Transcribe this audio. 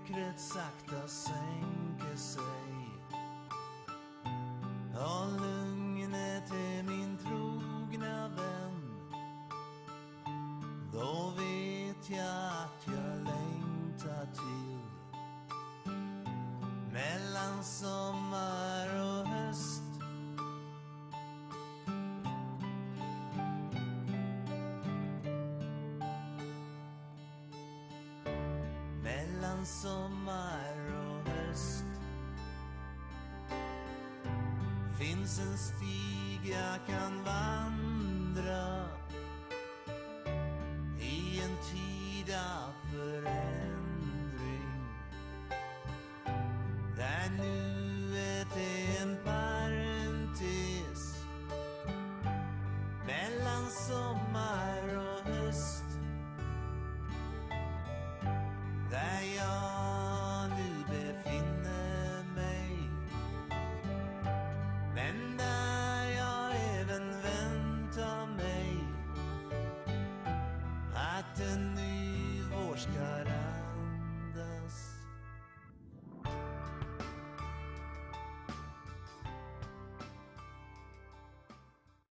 mörkret sakta sänker sig. Ja, lugnet är min trogna vän. Då vet jag att jag längtar till mellan sommar och höst. Mellan sommar och höst finns en stig jag kan vandra i en tid av förändring, där nuet är en parentes. Mellan sommar och höst, där jag nu befinner mig, men där jag även väntar mig att en ny vår ska